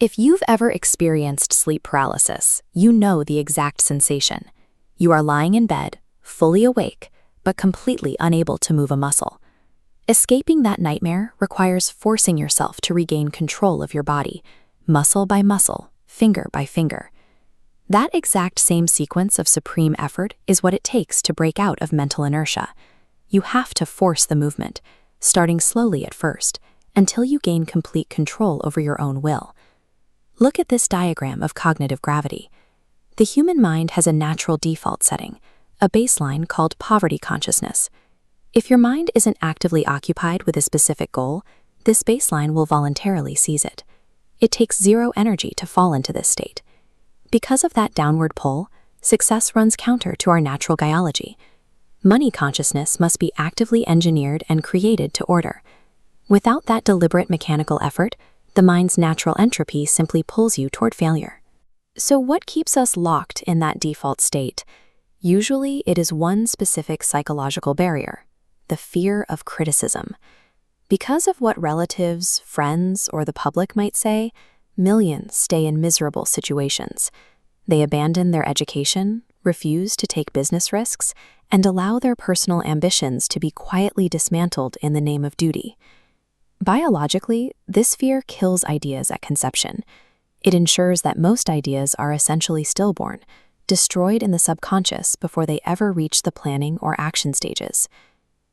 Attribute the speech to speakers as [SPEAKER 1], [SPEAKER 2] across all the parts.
[SPEAKER 1] If you've ever experienced sleep paralysis, you know the exact sensation. You are lying in bed, fully awake, but completely unable to move a muscle. Escaping that nightmare requires forcing yourself to regain control of your body, muscle by muscle, finger by finger. That exact same sequence of supreme effort is what it takes to break out of mental inertia. You have to force the movement, starting slowly at first, until you gain complete control over your own will. Look at this diagram of cognitive gravity. The human mind has a natural default setting, a baseline called poverty consciousness. If your mind isn't actively occupied with a specific goal, this baseline will voluntarily seize it. It takes zero energy to fall into this state. Because of that downward pull, success runs counter to our natural biology. Money consciousness must be actively engineered and created to order. Without that deliberate mechanical effort, the mind's natural entropy simply pulls you toward failure. So what keeps us locked in that default state? Usually it is one specific psychological barrier: the fear of criticism. Because of what relatives, friends, or the public might say, millions stay in miserable situations. They abandon their education, refuse to take business risks, and allow their personal ambitions to be quietly dismantled in the name of duty. Biologically, this fear kills ideas at conception. It ensures that most ideas are essentially stillborn, destroyed in the subconscious before they ever reach the planning or action stages.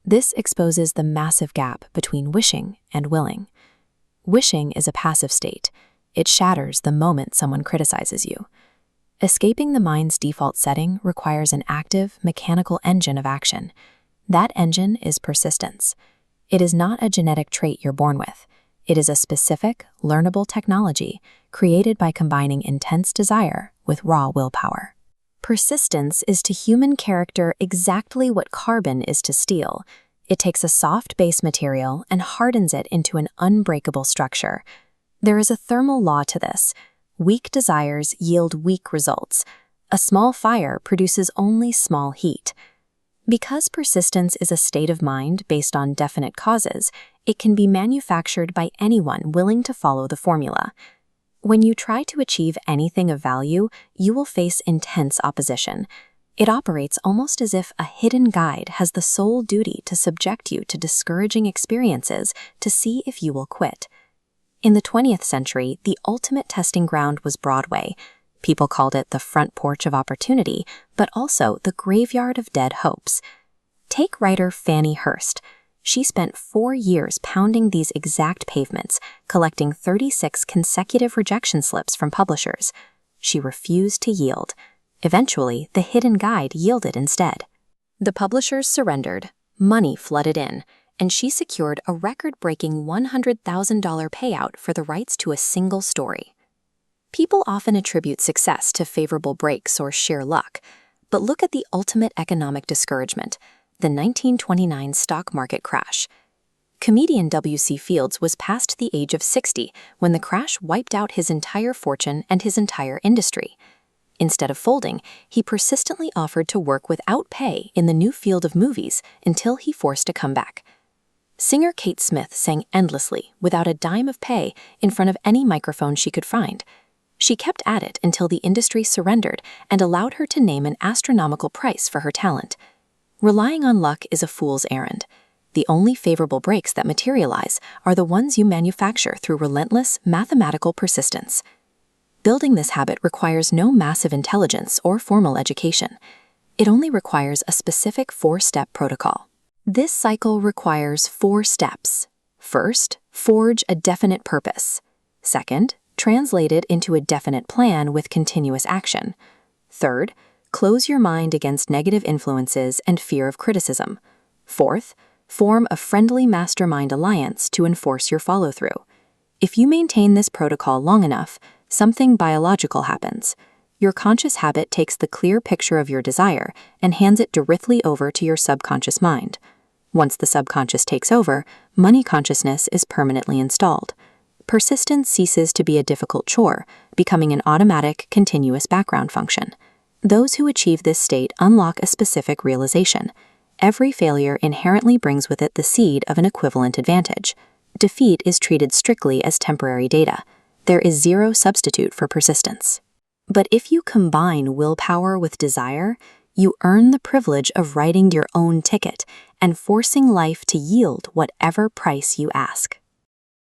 [SPEAKER 1] This exposes the massive gap between wishing and willing. Wishing is a passive state. It shatters the moment someone criticizes you. Escaping the mind's default setting requires an active, mechanical engine of action. That engine is persistence. It is not a genetic trait you're born with. It is a specific, learnable technology created by combining intense desire with raw willpower. Persistence is to human character exactly what carbon is to steel. It takes a soft base material and hardens it into an unbreakable structure. There is a thermal law to this. Weak desires yield weak results. A small fire produces only small heat. Because persistence is a state of mind based on definite causes, it can be manufactured by anyone willing to follow the formula. When you try to achieve anything of value, you will face intense opposition. It operates almost as if a hidden guide has the sole duty to subject you to discouraging experiences to see if you will quit. In the 20th century, the ultimate testing ground was Broadway. People called it the front porch of opportunity, but also the graveyard of dead hopes. Take writer Fannie Hurst. She spent 4 years pounding these exact pavements, collecting 36 consecutive rejection slips from publishers. She refused to yield. Eventually, the hidden guide yielded instead. The publishers surrendered, money flooded in, and she secured a record-breaking $100,000 payout for the rights to a single story. People often attribute success to favorable breaks or sheer luck, but look at the ultimate economic discouragement, the 1929 stock market crash. Comedian W.C. Fields was past the age of 60 when the crash wiped out his entire fortune and his entire industry. Instead of folding, he persistently offered to work without pay in the new field of movies until he forced a comeback. Singer Kate Smith sang endlessly, without a dime of pay, in front of any microphone she could find. She kept at it until the industry surrendered and allowed her to name an astronomical price for her talent. Relying on luck is a fool's errand. The only favorable breaks that materialize are the ones you manufacture through relentless mathematical persistence. Building this habit requires no massive intelligence or formal education. It only requires a specific 4-step protocol. This cycle requires 4 steps. First, forge a definite purpose. Second, translate it into a definite plan with continuous action. Third, close your mind against negative influences and fear of criticism. Fourth, form a friendly mastermind alliance to enforce your follow-through. If you maintain this protocol long enough, something biological happens. Your conscious habit takes the clear picture of your desire and hands it directly over to your subconscious mind. Once the subconscious takes over, money consciousness is permanently installed. Persistence ceases to be a difficult chore, becoming an automatic, continuous background function. Those who achieve this state unlock a specific realization. Every failure inherently brings with it the seed of an equivalent advantage. Defeat is treated strictly as temporary data. There is zero substitute for persistence. But if you combine willpower with desire, you earn the privilege of writing your own ticket and forcing life to yield whatever price you ask.